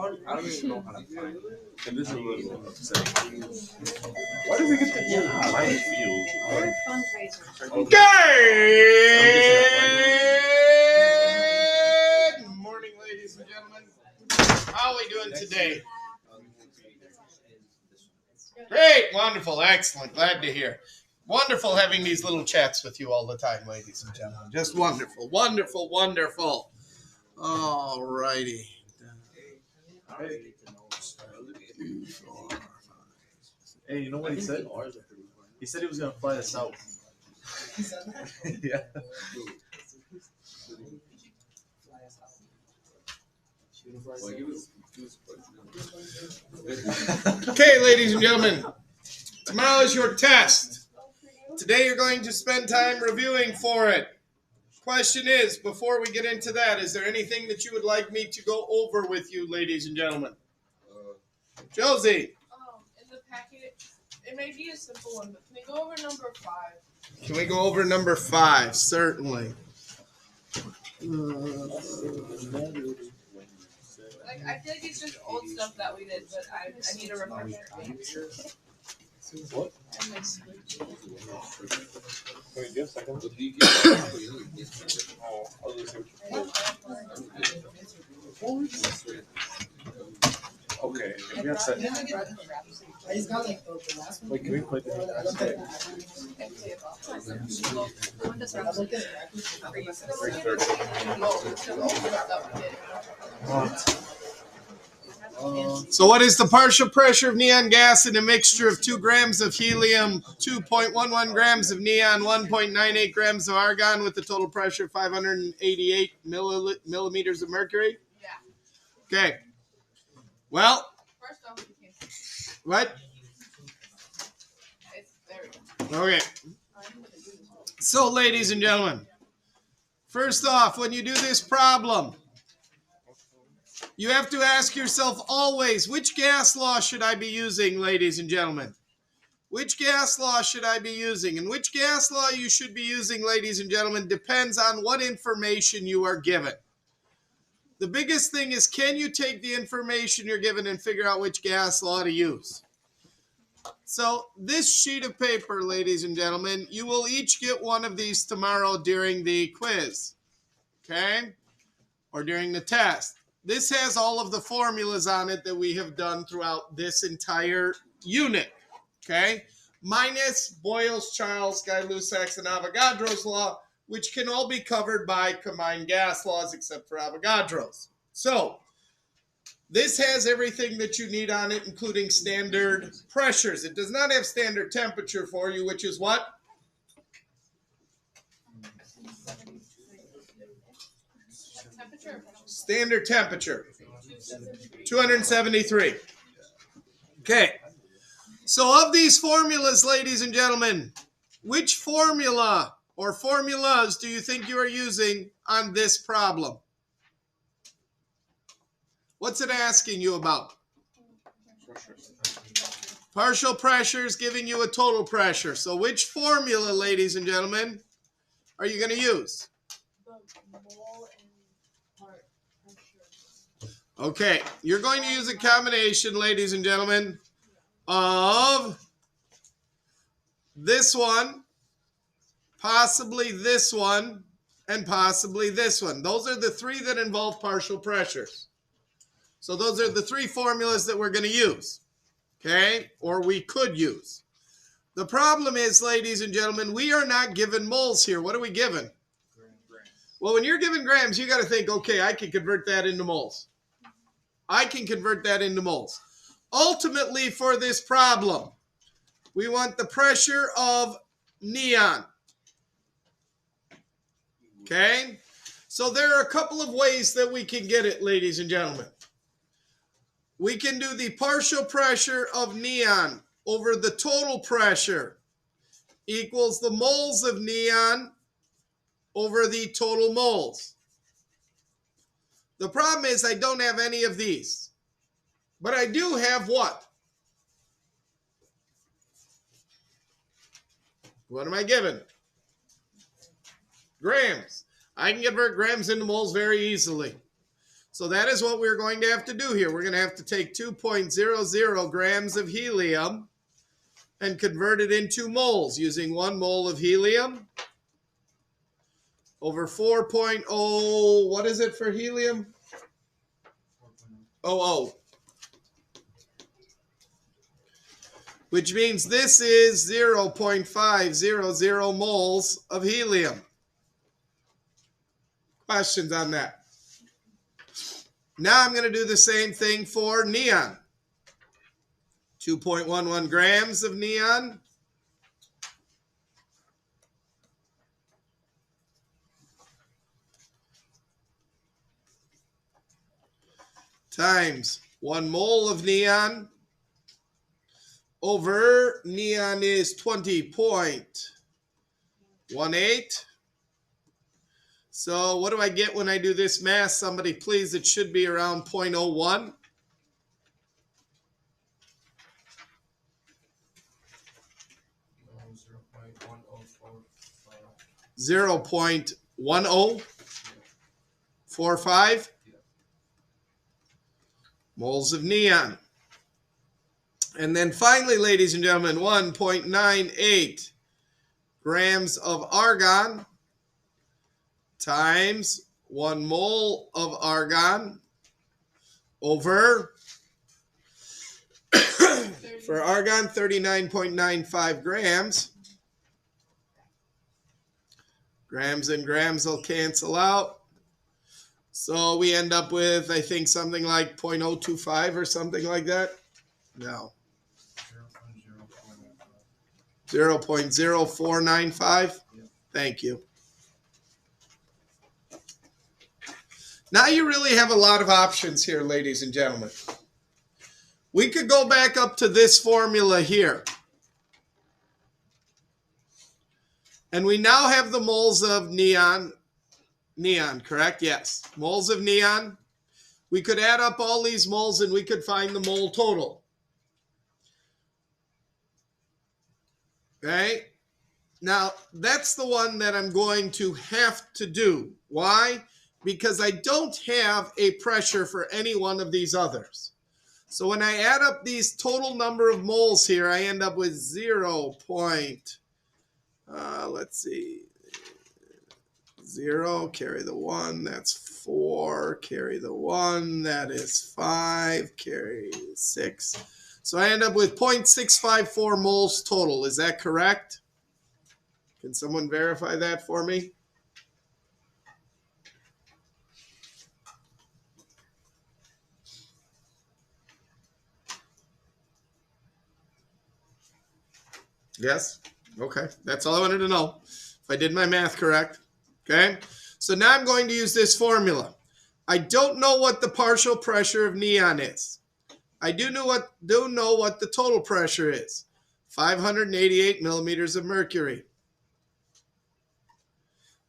I don't even know how to find it. And this is a little upsetting. Why did we get the line field? Good morning, ladies and gentlemen. How are we doing today? Great, wonderful, excellent, glad to hear. Wonderful having these little chats with you all the time, ladies and gentlemen. Just wonderful, wonderful, wonderful. All righty. Hey, you know what he said? He said he was going to fly us out. Yeah. Okay, ladies and gentlemen, tomorrow is your test. Today you're going to spend time reviewing for it. Question is, before we get into that, is there anything that you would like me to go over with you, ladies and gentlemen? Josie. In the packet, it may be a simple one, but can we go over number 5? Can we go over number 5? Certainly. Like, I feel like it's just old stuff that we did, but I need a refresher. What? Wait, just a second. Okay, we have set. Wait, can we play the So what is the partial pressure of neon gas in a mixture of 2 grams of helium, 2.11 grams of neon, 1.98 grams of argon with a total pressure of 588 millimeters of mercury? Yeah. Okay. Well, First off, we can't. what? There we go. Okay. So, ladies and gentlemen, first off, when you do this problem, you have to ask yourself always, which gas law should I be using, ladies and gentlemen? Which gas law should I be using? And which gas law you should be using, ladies and gentlemen, depends on what information you are given. The biggest thing is, can you take the information you're given and figure out which gas law to use? So this sheet of paper, ladies and gentlemen, you will each get one of these tomorrow during the quiz, okay? Or during the test. This has all of the formulas on it that we have done throughout this entire unit, okay? Minus Boyle's, Charles, Guy-Lussac's, and Avogadro's law, which can all be covered by combined gas laws except for Avogadro's. So this has everything that you need on it, including standard pressures. It does not have standard temperature for you, which is what? Standard temperature, 273. Okay. So of these formulas, ladies and gentlemen, which formula or formulas do you think you are using on this problem? What's it asking you about? Partial pressure is giving you a total pressure. So which formula, ladies and gentlemen, are you going to use? Okay, you're going to use a combination, ladies and gentlemen, of this one, possibly this one, and possibly this one. Those are the 3 that involve partial pressures. So those are the 3 formulas that we're going to use, okay, or we could use. The problem is, ladies and gentlemen, we are not given moles here. What are we given? Well, when you're given grams, you got to think, okay, I can convert that into moles. I can convert that into moles. Ultimately, for this problem, we want the pressure of neon. Okay? So there are a couple of ways that we can get it, ladies and gentlemen. we can do the partial pressure of neon over the total pressure equals the moles of neon over the total moles. The problem is I don't have any of these. But I do have what? What am I given? Grams. I can convert grams into moles very easily. So that is what we're going to have to do here. We're going to have to take 2.00 grams of helium and convert it into moles using 1 mole of helium over 4.0, what is it for helium? 00. Which means this is 0.500 moles of helium. Questions on that? Now I'm going to do the same thing for neon. 2.11 grams of neon times 1 mole of neon over neon is 20.18. So what do I get when I do this math? Somebody please, it should be around 0.01. Zero point 1045 moles of neon. And then finally, ladies and gentlemen, 1.98 grams of argon times 1 mole of argon over, for argon, 39.95 grams. Grams and grams will cancel out. So we end up with, I think, something like 0.025 or something like that. No. 0.0495. Thank you. Now you really have a lot of options here, ladies and gentlemen. We could go back up to this formula here. And we now have the moles of neon. Neon, correct? Yes. Moles of neon. We could add up all these moles and we could find the mole total. Okay? Now, that's the one that I'm going to have to do. Why? Because I don't have a pressure for any one of these others. So when I add up these total number of moles here, I end up with 0. Let's see. 0, carry the 1, that's 4, carry the 1, that is 5, carry 6. So I end up with 0.654 moles total. Is that correct? Can someone verify that for me? Yes? Okay, that's all I wanted to know. If I did my math correct. Okay, so now I'm going to use this formula. I don't know what the partial pressure of neon is. I do know what the total pressure is. 588 millimeters of mercury.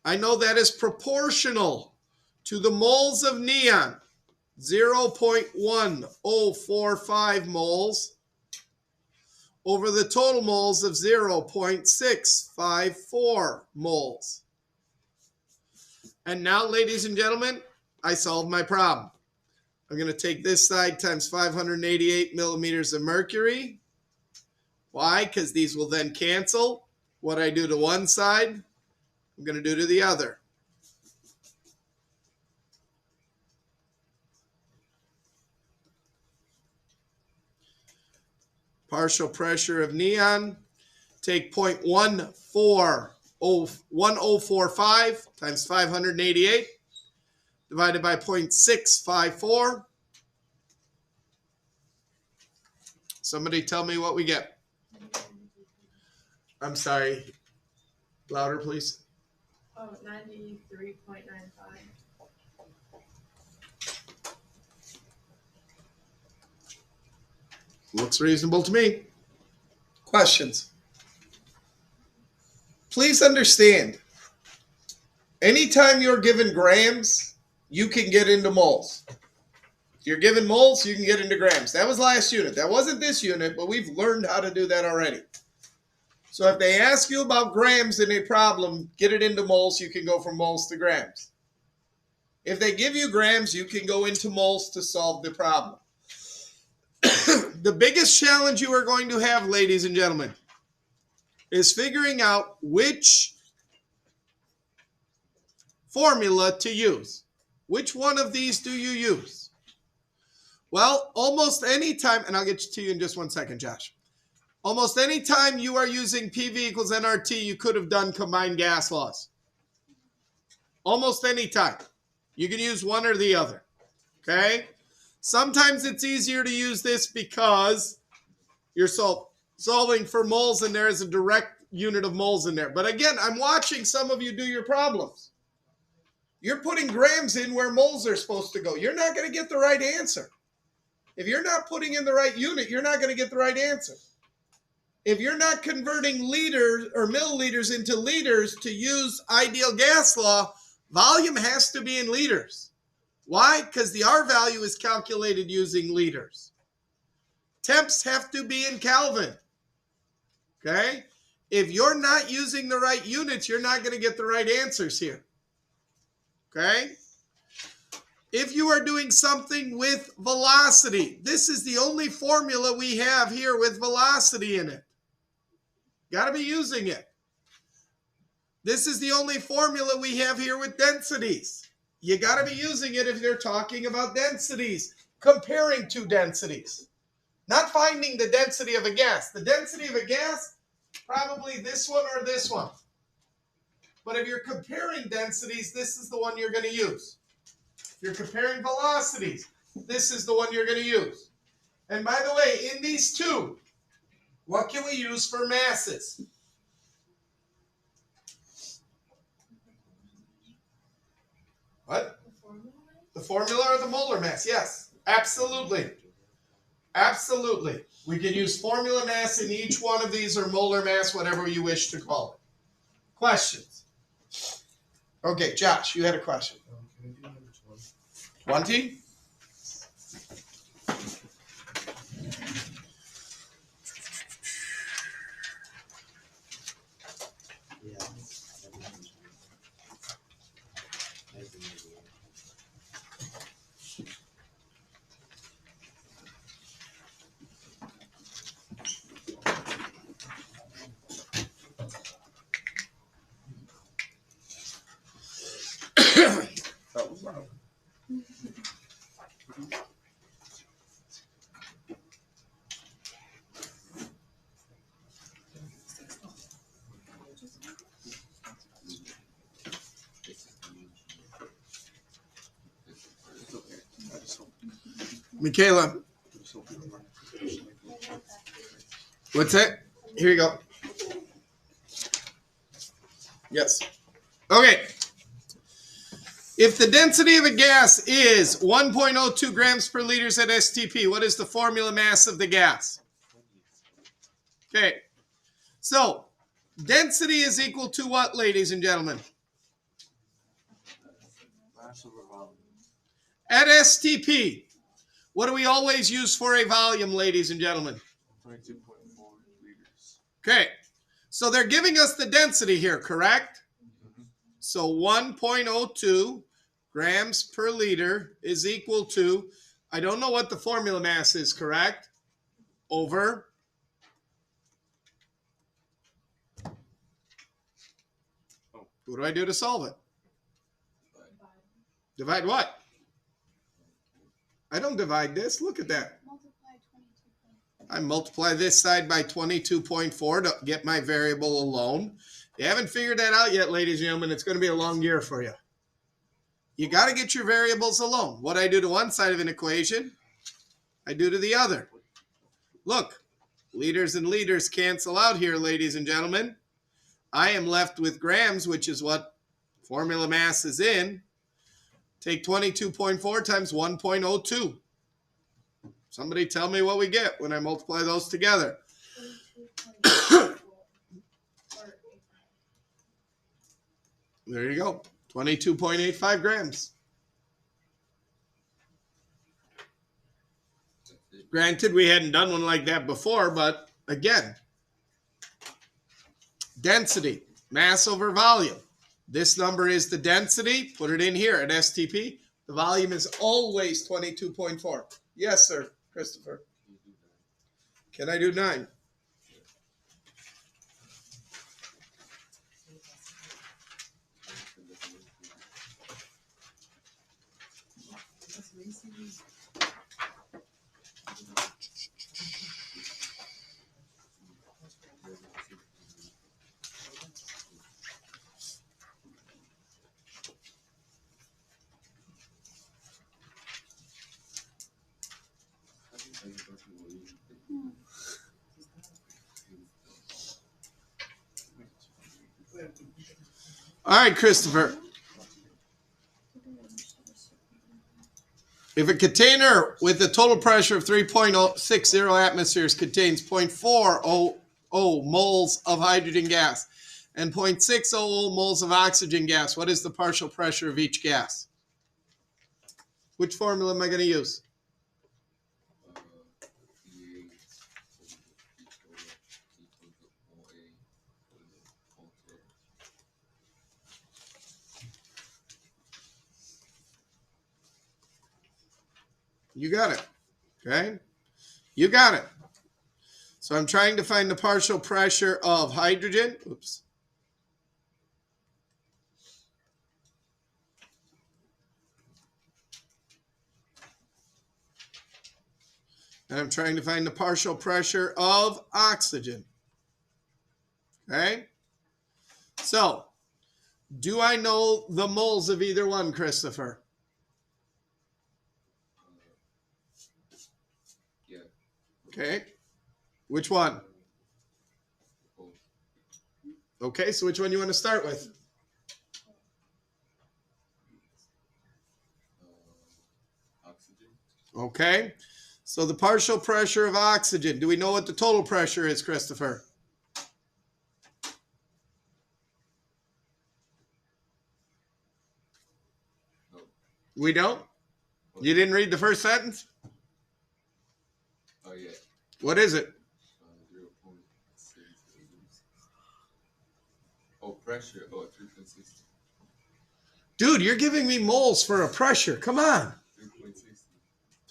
I know that is proportional to the moles of neon. 0.1045 moles over the total moles of 0.654 moles. And now, ladies and gentlemen, I solved my problem. I'm going to take this side times 588 millimeters of mercury. Why? Because these will then cancel. What I do to one side, I'm going to do to the other. Partial pressure of neon, take 0.1045 times 588 divided by 0.654. Somebody tell me what we get. I'm sorry. Louder, please. Oh, 93.95. Looks reasonable to me. Questions? Please understand, anytime you're given grams, you can get into moles. If you're given moles, you can get into grams. That was last unit. That wasn't this unit, but we've learned how to do that already. So if they ask you about grams in a problem, get it into moles, you can go from moles to grams. If they give you grams, you can go into moles to solve the problem. The biggest challenge you are going to have, ladies and gentlemen, is figuring out which formula to use. Which one of these do you use? Well, almost any time, and I'll get to you in just 1 second, Josh. Almost any time you are using PV equals nRT, you could have done combined gas laws. Almost any time. You can use one or the other. Okay? Sometimes it's easier to use this because you're solving for moles and there is a direct unit of moles in there. But again, I'm watching some of you do your problems. You're putting grams in where moles are supposed to go. You're not going to get the right answer. If you're not putting in the right unit, you're not going to get the right answer. If you're not converting liters or milliliters into liters to use ideal gas law, volume has to be in liters. Why? Because the R value is calculated using liters. Temps have to be in Kelvin. Okay? If you're not using the right units, you're not going to get the right answers here. Okay? If you are doing something with velocity, this is the only formula we have here with velocity in it. Got to be using it. This is the only formula we have here with densities. You got to be using it if you're talking about densities, comparing two densities. Not finding the density of a gas. The density of a gas, probably this one or this one. But if you're comparing densities, this is the one you're going to use. If you're comparing velocities, this is the one you're going to use. And by the way, in these two, what can we use for masses? What? The formula or the molar mass? Yes, absolutely. Absolutely. We can use formula mass in each one of these or molar mass, whatever you wish to call it. Questions? Okay, Josh, you had a question. 20? Michaela. What's that? Here you go. Yes. Okay. If the density of a gas is 1.02 grams per liter at STP, what is the formula mass of the gas? Okay. So, density is equal to what, ladies and gentlemen? At STP, what do we always use for a volume, ladies and gentlemen? 22.4 liters. Okay. So they're giving us the density here, correct? Mm-hmm. So 1.02 grams per liter is equal to, I don't know what the formula mass is, correct? Over. What do I do to solve it? Divide what? I don't divide this. Look at that. I multiply this side by 22.4 to get my variable alone. You haven't figured that out yet, ladies and gentlemen. It's going to be a long year for you. You got to get your variables alone. What I do to one side of an equation, I do to the other. Look, liters and liters cancel out here, ladies and gentlemen. I am left with grams, which is what formula mass is in. Take 22.4 times 1.02. Somebody tell me what we get when I multiply those together. There you go. 22.85 grams. Granted, we hadn't done one like that before, but again, density, mass over volume. This number is the density. Put it in here at STP. The volume is always 22.4. Yes, sir, Christopher. Can I do 9? All right, Christopher. If a container with a total pressure of 3.60 atmospheres contains 0.400 moles of hydrogen gas and 0.600 moles of oxygen gas, what is the partial pressure of each gas? Which formula am I going to use? You got it. Okay? You got it. So I'm trying to find the partial pressure of hydrogen. Oops. And I'm trying to find the partial pressure of oxygen. Okay? So, do I know the moles of either one, Christopher? Yeah. Okay. Which one? Okay, so which one you want to start with? Oxygen. Okay. So the partial pressure of oxygen. Do we know what the total pressure is, Christopher? No. We don't? You didn't read the first sentence? Oh, yeah. What is it? 0.6. Oh, pressure. Oh, 3.60. Dude, you're giving me moles for a pressure. Come on.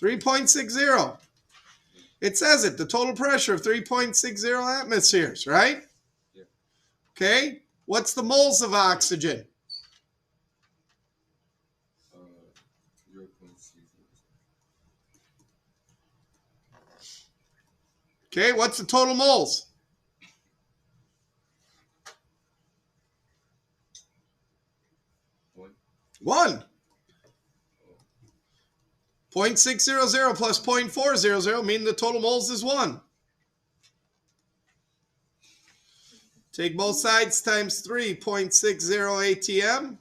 3.60. It says it. The total pressure of 3.60 atmospheres, right? Yeah. Okay. What's the moles of oxygen? 0.60. Okay. What's the total moles? 1. 0.600 plus 0.400 mean the total moles is 1. Take both sides times 3.60 ATM.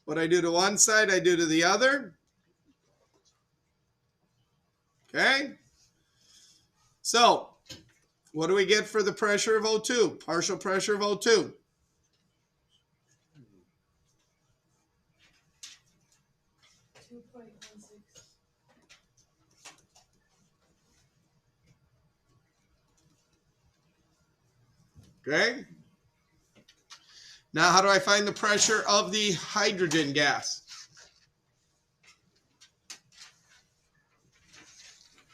What I do to one side, I do to the other. Okay? So, what do we get for the pressure of O2? Partial pressure of O2. Okay? Now, how do I find the pressure of the hydrogen gas?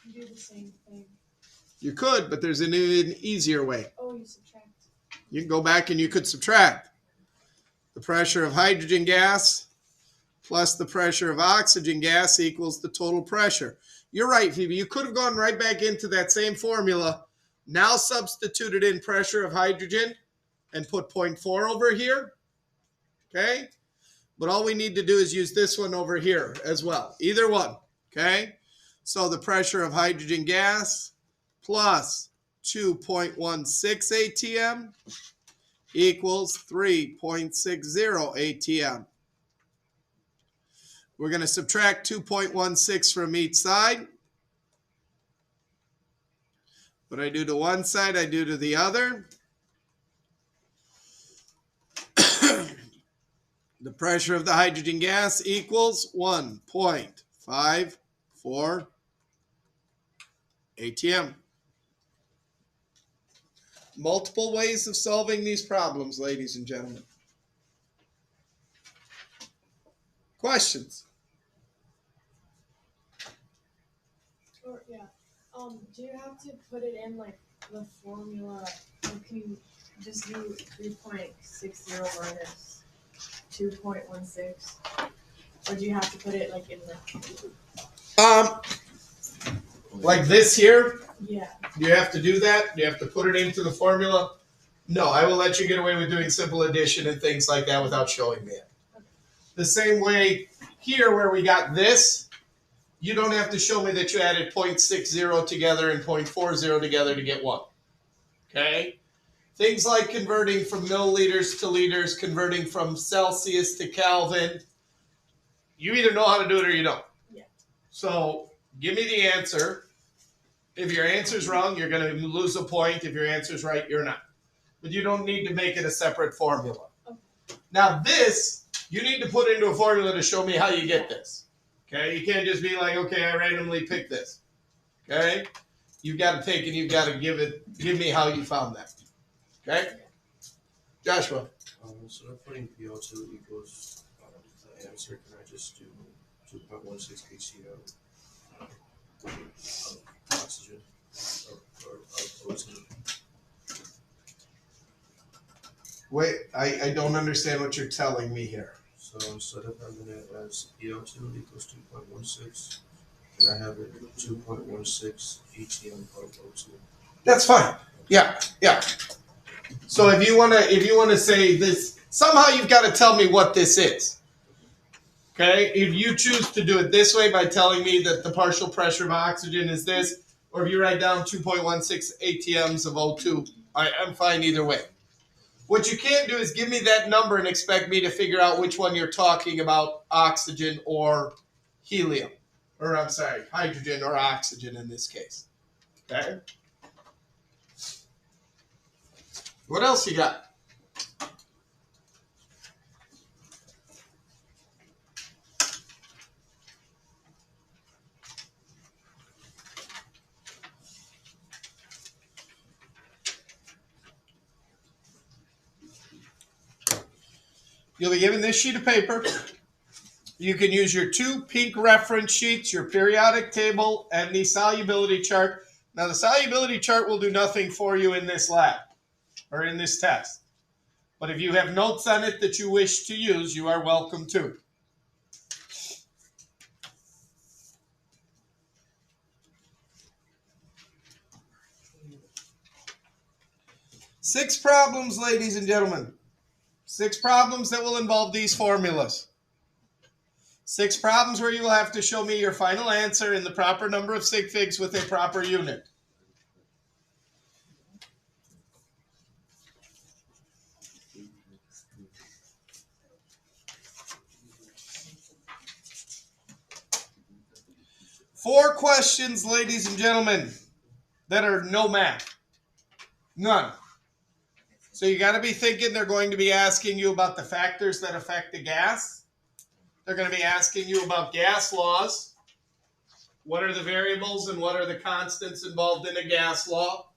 You do the same thing. You could, but there's an easier way. Oh, you subtract. You can go back and you could subtract the pressure of hydrogen gas plus the pressure of oxygen gas equals the total pressure. You're right, Phoebe. You could have gone right back into that same formula, now substituted in pressure of hydrogen and put 0.4 over here. Okay? But all we need to do is use this one over here as well. Either one. Okay? So the pressure of hydrogen gas plus 2.16 ATM equals 3.60 ATM. We're going to subtract 2.16 from each side. What I do to one side, I do to the other. The pressure of the hydrogen gas equals 1.54 atm. Multiple ways of solving these problems, ladies and gentlemen. Questions? Or, yeah. Do you have to put it in like the formula? Or can you just do 3.60 minus 2.16? Or do you have to put it like in the? Like this here? Yeah. Do you have to do that? Do you have to put it into the formula? No, I will let you get away with doing simple addition and things like that without showing me it. The same way here where we got this, you don't have to show me that you added 0.60 together and 0.40 together to get 1. Okay? Things like converting from milliliters to liters, converting from Celsius to Kelvin, you either know how to do it or you don't. Yeah. So give me the answer. If your answer's wrong, you're going to lose a point. If your answer's right, you're not. But you don't need to make it a separate formula. Okay. Now this, you need to put into a formula to show me how you get this. Okay? You can't just be like, okay, I randomly picked this. Okay? You've got to take and you've got to give me how you found that. Okay? Joshua. So I'm putting PO2 equals the answer. Can I just do 2.16 HCl of oxygen or O2? Wait, I don't understand what you're telling me here. So instead of having it as PO2 equals 2.16, can I have it 2.16 ATM of O2? That's fine. Yeah. So if you wanna say this, somehow you've got to tell me what this is. Okay? If you choose to do it this way by telling me that the partial pressure of oxygen is this, or if you write down 2.16 ATMs of O2, I'm fine either way. What you can't do is give me that number and expect me to figure out which one you're talking about, oxygen or helium. Or I'm sorry, hydrogen or oxygen in this case. Okay? What else you got? You'll be given this sheet of paper. You can use your 2 pink reference sheets, your periodic table, and the solubility chart. Now, the solubility chart will do nothing for you in this lab or in this test. But if you have notes on it that you wish to use, you are welcome to. Six problems, ladies and gentlemen. 6 problems that will involve these formulas. 6 problems where you will have to show me your final answer in the proper number of sig figs with a proper unit. Four questions, ladies and gentlemen, that are no math. None. So you got to be thinking they're going to be asking you about the factors that affect the gas. They're going to be asking you about gas laws. What are the variables and what are the constants involved in a gas law?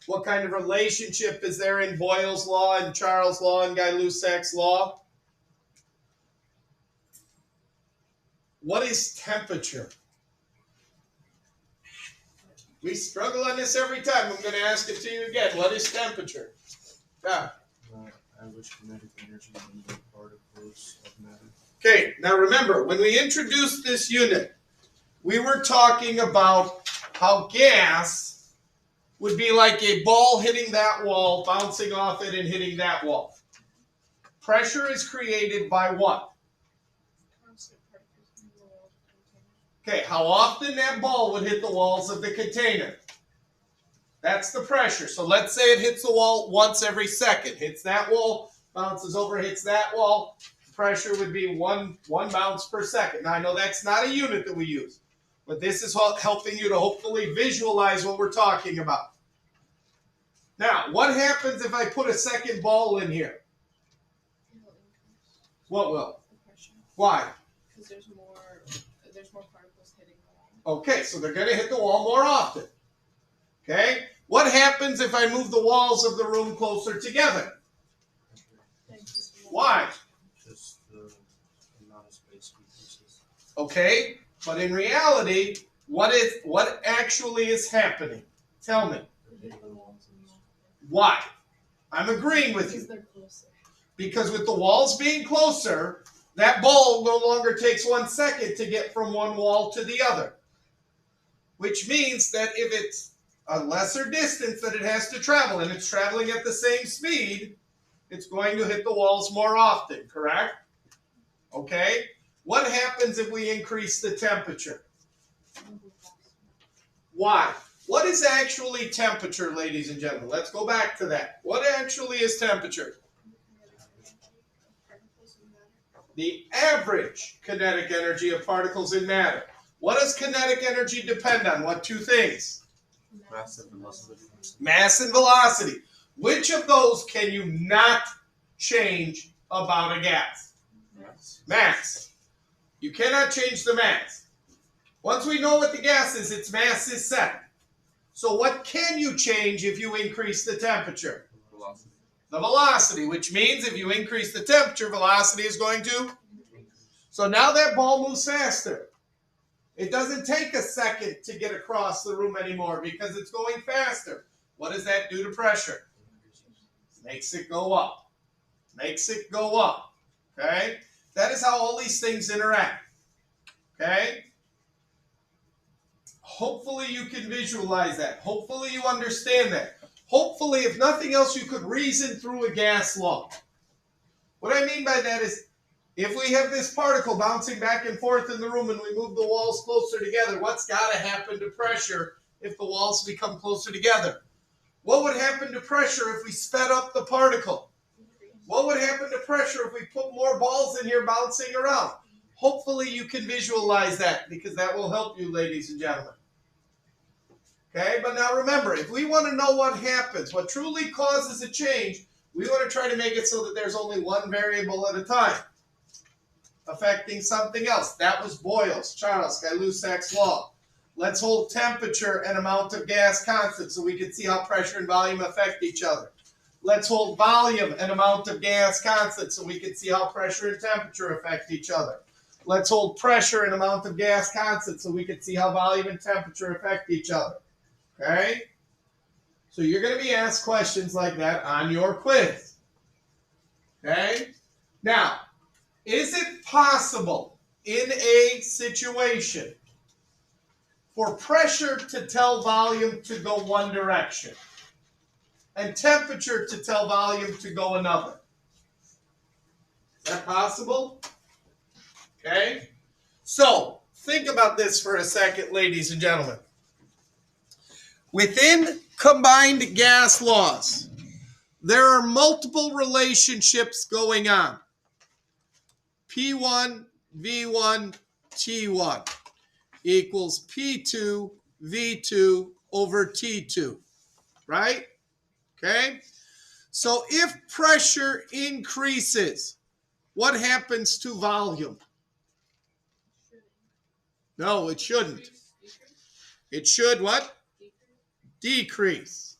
What kind of relationship is there in Boyle's law and Charles' law and Gay-Lussac's law? What is temperature? We struggle on this every time. I'm going to ask it to you again. What is temperature? Yeah. Average kinetic energy in the particles of matter. Okay, now remember, when we introduced this unit, we were talking about how gas would be like a ball hitting that wall, bouncing off it and hitting that wall. Pressure is created by what? Okay, how often that ball would hit the walls of the container. That's the pressure. So let's say it hits the wall once every second. Hits that wall, bounces over, hits that wall. Pressure would be one bounce per second. Now I know that's not a unit that we use. But this is helping you to hopefully visualize what we're talking about. Now, what happens if I put a second ball in here? What will? The pressure. Why? Because there's more particles hitting the wall. Okay, so they're going to hit the wall more often. Okay? What happens if I move the walls of the room closer together? Why? Just the amount of space decreases. Okay, but in reality, what actually is happening? Tell me. Why? I'm agreeing with you. Because they're closer. Because with the walls being closer, that ball no longer takes 1 second to get from one wall to the other. Which means that if it's a lesser distance that it has to travel, and it's traveling at the same speed, it's going to hit the walls more often, correct? Okay? What happens if we increase the temperature? Why? What is actually temperature, ladies and gentlemen? Let's go back to that. What actually is temperature? The average kinetic energy of particles in matter. What does kinetic energy depend on? What two things? Mass and velocity. Mass and velocity. Which of those can you not change about a gas? Mass. You cannot change the mass. Once we know what the gas is, its mass is set. So what can you change if you increase the temperature? Velocity. The velocity, which means if you increase the temperature, velocity is going to. So now that ball moves faster. It doesn't take a second to get across the room anymore because it's going faster. What does that do to pressure? Makes it go up. Makes it go up. Okay? That is how all these things interact. Okay? Hopefully you can visualize that. Hopefully you understand that. Hopefully, if nothing else, you could reason through a gas law. What I mean by that is, if we have this particle bouncing back and forth in the room and we move the walls closer together, what's got to happen to pressure if the walls become closer together? What would happen to pressure if we sped up the particle? What would happen to pressure if we put more balls in here bouncing around? Hopefully you can visualize that because that will help you, ladies and gentlemen. Okay, but now remember, if we want to know what happens, what truly causes a change, we want to try to make it so that there's only one variable at a time affecting something else. That was Boyle's, Charles, Gay-Lussac's law. Let's hold temperature and amount of gas constant so we can see how pressure and volume affect each other. Let's hold volume and amount of gas constant so we can see how pressure and temperature affect each other. Let's hold pressure and amount of gas constant so we can see how volume and temperature affect each other. Okay? So you're going to be asked questions like that on your quiz. Okay? Now, is it possible in a situation for pressure to tell volume to go one direction and temperature to tell volume to go another? Is that possible? Okay? So, think about this for a second, ladies and gentlemen. Within combined gas laws, there are multiple relationships going on. P1, V1, T1 equals P2, V2 over T2, right? Okay? So if pressure increases, what happens to volume? No, it shouldn't. It should what? Decrease.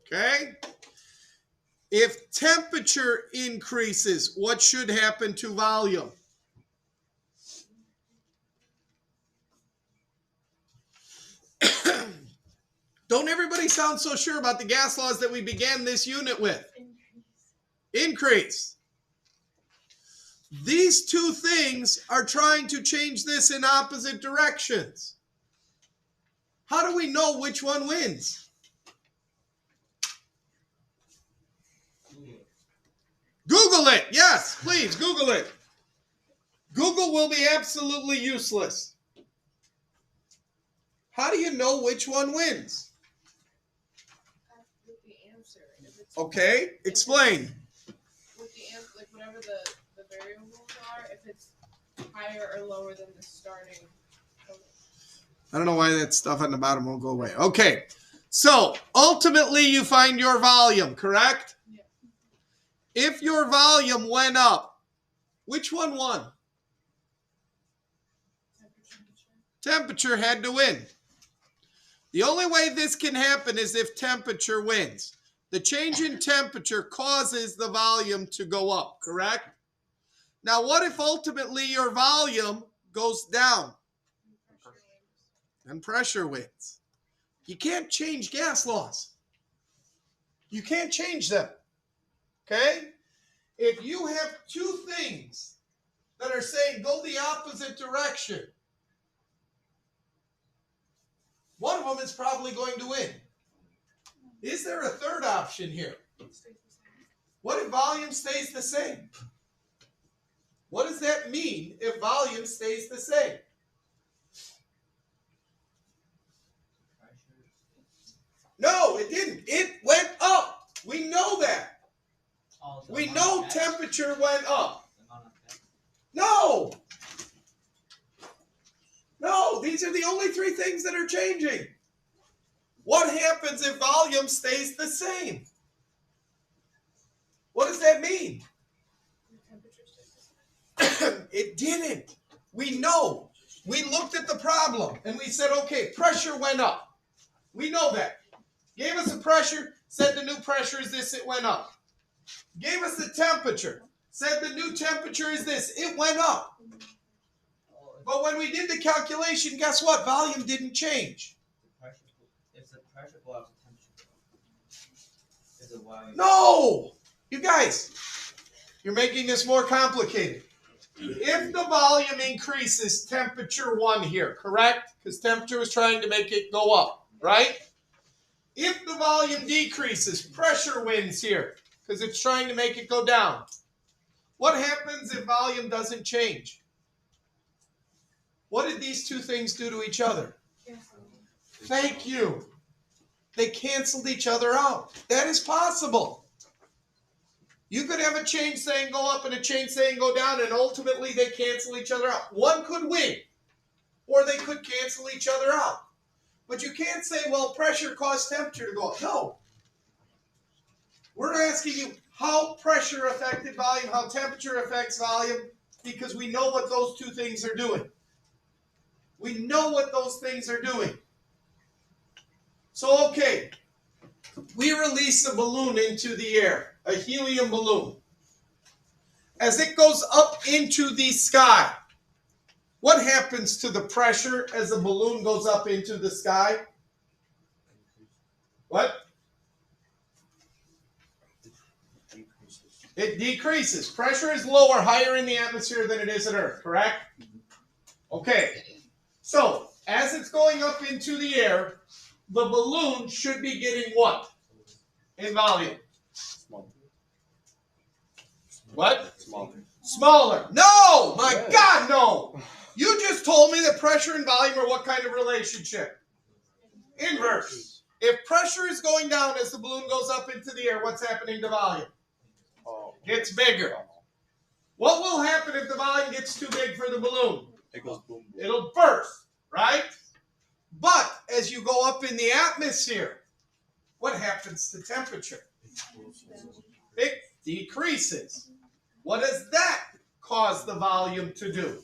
Okay? If temperature increases, what should happen to volume? Don't everybody sound so sure about the gas laws that we began this unit with? Increase. These two things are trying to change this in opposite directions. How do we know which one wins? Google it. Yes, please, Google it. Google will be absolutely useless. How do you know which one wins? With the answer. If it's Okay, explain. with the answer, like whatever the variables are, if it's higher or lower than the starting total. I don't know why that stuff on the bottom won't go away. Okay. So ultimately you find your volume, correct? Yeah. If your volume went up, which one won? Temperature had to win. The only way this can happen is if temperature wins. The change in temperature causes the volume to go up, correct? Now, what if ultimately your volume goes down? And pressure wins. You can't change gas laws. You can't change them. Okay? If you have two things that are saying go the opposite direction, one of them is probably going to win. Is there a third option here? What if volume stays the same? What does that mean if volume stays the same? No, it didn't. It went up. We know that. We know temperature went up. No. No, these are the only three things that are changing. What happens if volume stays the same? What does that mean? It didn't. We know. We looked at the problem and we said, okay, pressure went up. We know that. Gave us the pressure, said the new pressure is this, it went up. Gave us the temperature, said the new temperature is this, it went up. But when we did the calculation, guess what? Volume didn't change. If the pressure go up, the temperature is it why? No! You guys, you're making this more complicated. If the volume increases, temperature won here, correct? Because temperature was trying to make it go up, right? If the volume decreases, pressure wins here because it's trying to make it go down. What happens if volume doesn't change? What did these two things do to each other? Thank you. They canceled each other out. That is possible. You could have a change saying go up and a change saying go down, and ultimately they cancel each other out. One could win, or they could cancel each other out. But you can't say, well, pressure caused temperature to go up. No. We're asking you how pressure affected volume, how temperature affects volume, because we know what those two things are doing. We know what those things are doing. So, okay, we release a balloon into the air, a helium balloon. As it goes up into the sky, what happens to the pressure as the balloon goes up into the sky? What? It decreases. Pressure is lower, higher in the atmosphere than it is at Earth, correct? Okay. So, as it's going up into the air, the balloon should be getting what? In volume. What? Smaller. No! My God, no! You just told me that pressure and volume are what kind of relationship? Inverse. If pressure is going down as the balloon goes up into the air, what's happening to volume? Gets bigger. What will happen if the volume gets too big for the balloon? It goes boom, boom. It'll burst, right? But as you go up in the atmosphere, what happens to temperature? It decreases. What does that cause the volume to do?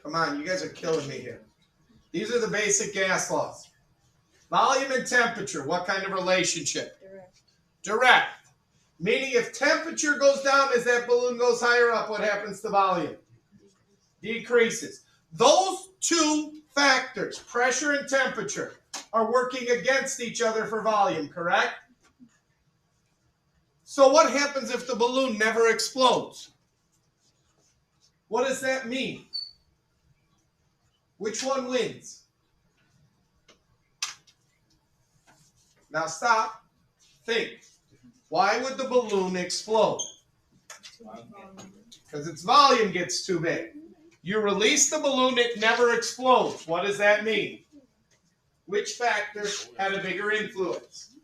Come on, you guys are killing me here. These are the basic gas laws. Volume and temperature, what kind of relationship? Direct. Meaning if temperature goes down as that balloon goes higher up, what happens to volume? Decreases. Those two factors, pressure and temperature, are working against each other for volume, correct? So what happens if the balloon never explodes? What does that mean? Which one wins? Now stop. Think. Why would the balloon explode? Because its volume gets too big. You release the balloon, it never explodes. What does that mean? Which factor had a bigger influence?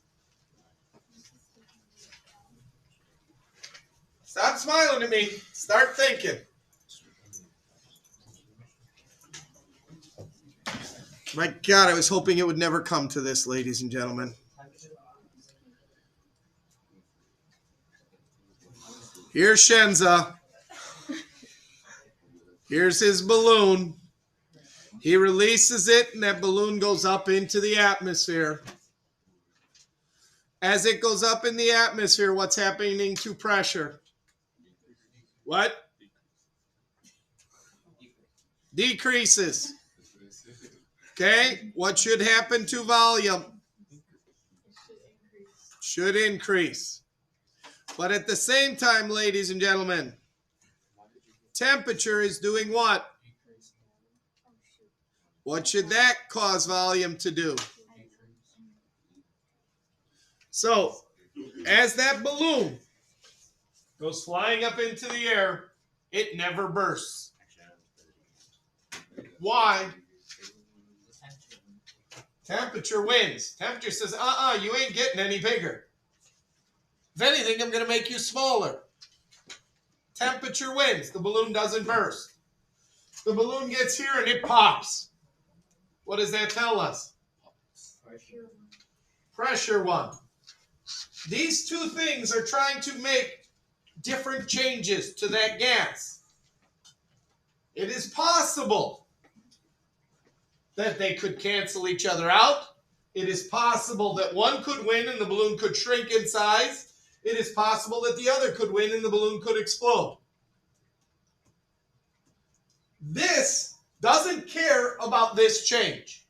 Stop smiling at me. Start thinking. My God, I was hoping it would never come to this, ladies and gentlemen. Here's Shenza. Here's his balloon. He releases it, and that balloon goes up into the atmosphere. As it goes up in the atmosphere, what's happening to pressure? What? Decreases. Okay, what should happen to volume? Should increase. But at the same time, ladies and gentlemen, temperature is doing what? What should that cause volume to do? So, as that balloon goes flying up into the air, it never bursts. Why? Temperature wins. Temperature says, you ain't getting any bigger. If anything, I'm going to make you smaller. Temperature wins. The balloon doesn't burst. The balloon gets here and it pops. What does that tell us? Pressure won. These two things are trying to make different changes to that gas. It is possible that they could cancel each other out. It is possible that one could win and the balloon could shrink in size. It is possible that the other could win and the balloon could explode. This doesn't care about this change.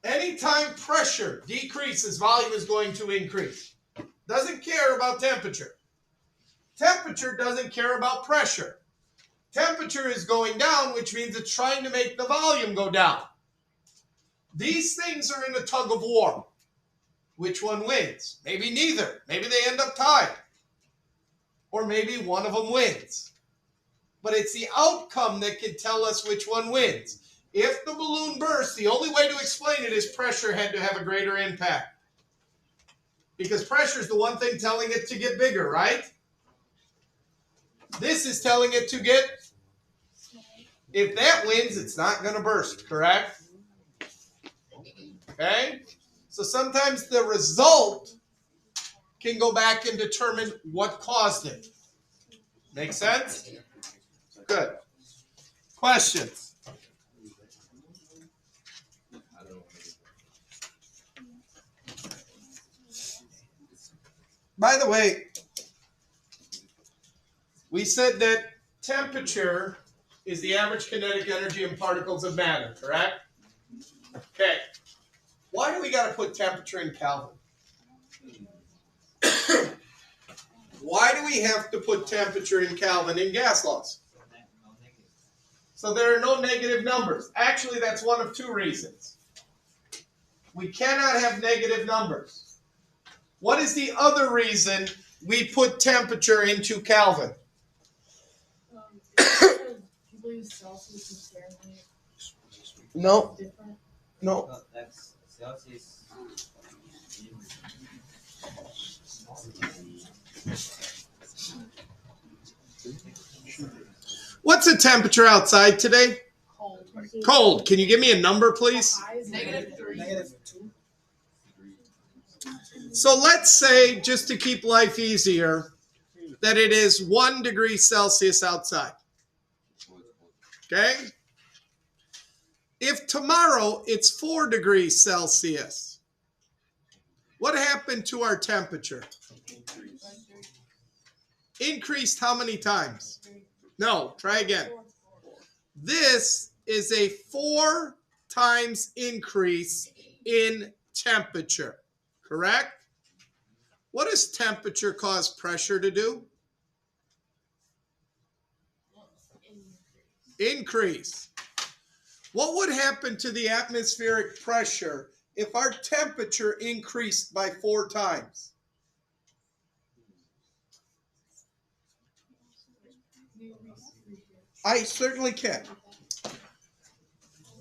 Anytime pressure decreases, volume is going to increase. Doesn't care about temperature. Temperature doesn't care about pressure. Temperature is going down, which means it's trying to make the volume go down. These things are in a tug of war. Which one wins? Maybe neither. Maybe they end up tied. Or maybe one of them wins. But it's the outcome that can tell us which one wins. If the balloon bursts, the only way to explain it is pressure had to have a greater impact. Because pressure is the one thing telling it to get bigger, right? This is telling it to get... If that wins, it's not going to burst, correct? Okay? So sometimes the result can go back and determine what caused it. Make sense? Good. Questions? By the way, we said that temperature is the average kinetic energy in particles of matter, correct? Okay. Why do we got to put temperature in Kelvin? Why do we have to put temperature in Kelvin in gas laws? So there are no negative numbers. Actually, that's one of two reasons. We cannot have negative numbers. What is the other reason we put temperature into Kelvin? People use Celsius and Fahrenheit. No. Different. No. That's Celsius. What's the temperature outside today? Cold. Cold. Can you give me a number, please? -3. So let's say, just to keep life easier, that it is 1 degree Celsius outside. Okay? If tomorrow it's 4 degrees Celsius, what happened to our temperature? Increased how many times? No, try again. This is a 4 times increase in temperature, correct? What does temperature cause pressure to do? Increase. What would happen to the atmospheric pressure if our temperature increased by 4 times? I certainly can.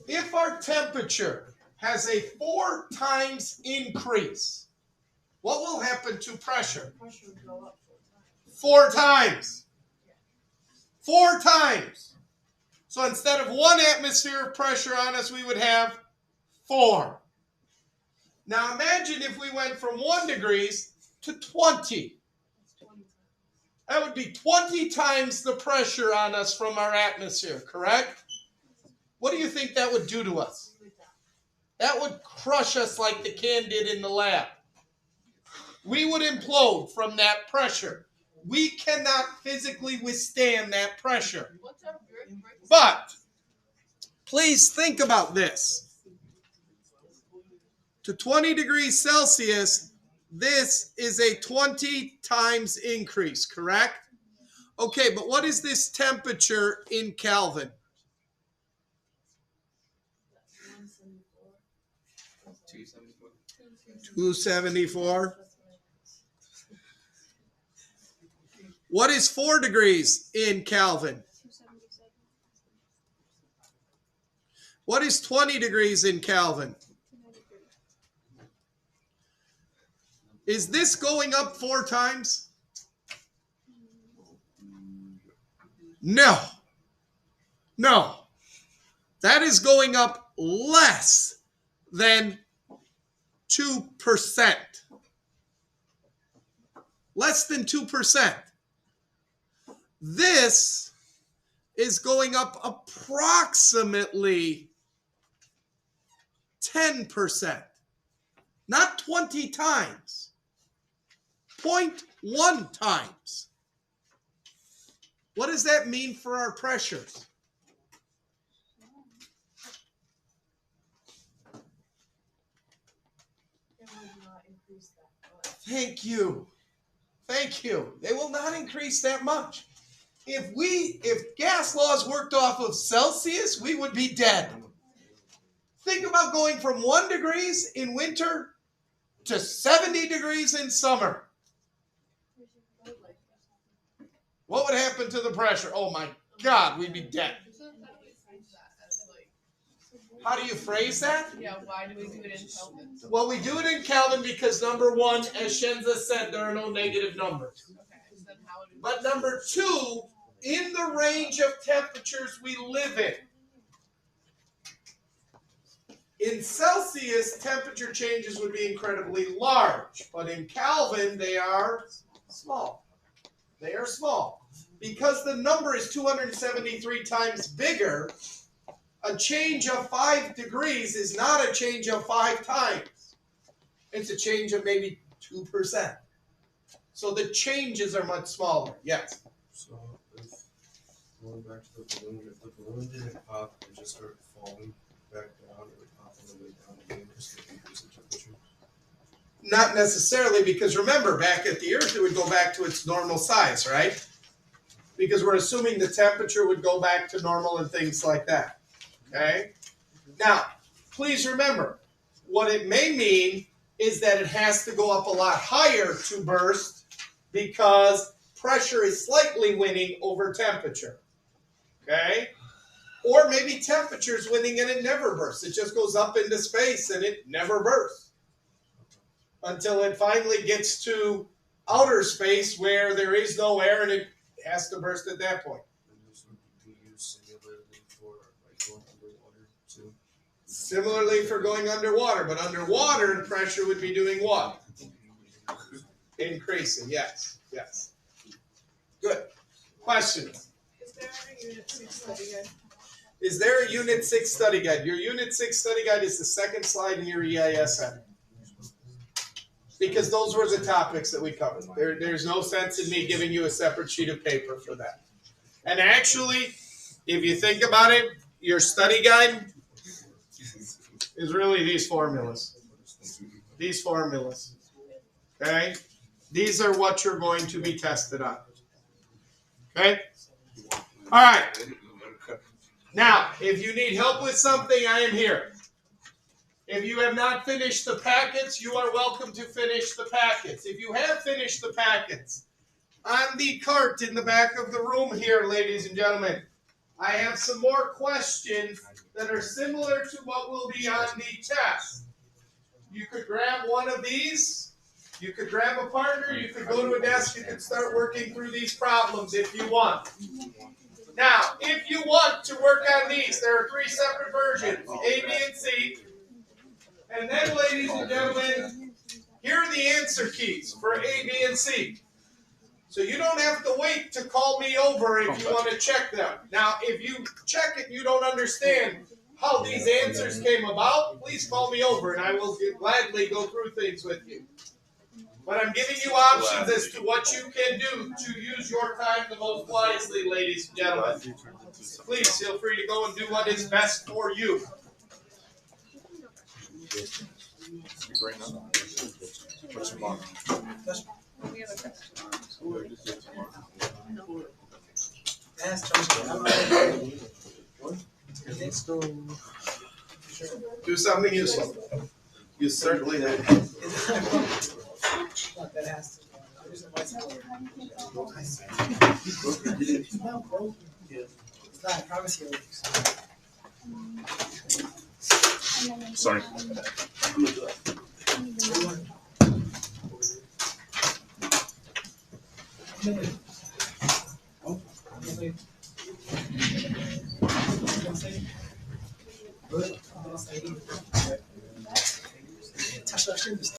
If our temperature has a 4 times increase, what will happen to pressure? Pressure would go up 4 times. 4 times. So instead of 1 atmosphere of pressure on us, we would have 4. Now imagine if we went from 1 degrees to 20. That would be 20 times the pressure on us from our atmosphere, correct? What do you think that would do to us? That would crush us like the can did in the lab. We would implode from that pressure. We cannot physically withstand that pressure. But please think about this. To 20 degrees Celsius, this is a 20 times increase, correct? Okay, but what is this temperature in Kelvin? 274. What is 4 degrees in Kelvin? What is 20 degrees in Kelvin? Is this going up 4 times? No. No. That is going up less than 2%. Less than 2%. This is going up approximately 10%. Not 20 times. 0.1 times. What does that mean for our pressures? Thank you. Thank you. They will not increase that much. If gas laws worked off of Celsius, we would be dead. Think about going from 1 degrees in winter to 70 degrees in summer. What would happen to the pressure? Oh my God, we'd be dead. How do you phrase that? Yeah, why do we do it in Kelvin? Well, we do it in Kelvin because number 1, as Shenza said, there are no negative numbers. Okay, so then how would we? But number 2, in the range of temperatures we live in Celsius, temperature changes would be incredibly large. But in Kelvin, they are small. They are small. Because the number is 273 times bigger, a change of 5 degrees is not a change of 5 times. It's a change of maybe 2%. So the changes are much smaller. Yes? So if going back to the balloon, if the balloon didn't pop, it just started falling back down, it would pop on the way down again because of the increase in temperature. Not necessarily, because remember, back at the Earth, it would go back to its normal size, right? Because we're assuming the temperature would go back to normal and things like that. Okay? Now, please remember, what it may mean is that it has to go up a lot higher to burst because pressure is slightly winning over temperature. Okay? Or maybe temperature is winning and it never bursts. It just goes up into space and it never bursts. Until it finally gets to outer space where there is no air and it has to burst at that point. And this would be used similarly for like going underwater too. Similarly for going underwater, but underwater the pressure would be doing what? Increasing, yes, yes. Good. Questions? Is there a Unit 6 study guide? Is there a Unit 6 study guide? Your Unit 6 study guide is the second slide in your EIS set. Because those were the topics that we covered. There's no sense in me giving you a separate sheet of paper for that. And actually, if you think about it, your study guide is really these formulas. These formulas. Okay? These are what you're going to be tested on. Okay? All right. Now, if you need help with something, I am here. If you have not finished the packets, you are welcome to finish the packets. If you have finished the packets, on the cart in the back of the room here, ladies and gentlemen, I have some more questions that are similar to what will be on the test. You could grab one of these You could grab a partner, you could go to a desk, you could start working through these problems if you want. Now, if you want to work on these, there are 3 separate versions, A, B, and C. And then, ladies and gentlemen, here are the answer keys for A, B, and C. So you don't have to wait to call me over if you want to check them. Now, if you check it and you don't understand how these answers came about, please call me over and I will gladly go through things with you. But I'm giving you options as to what you can do to use your time the most wisely, ladies and gentlemen. Please feel free to go and do what is best for you. Do something useful. You certainly have. Sorry.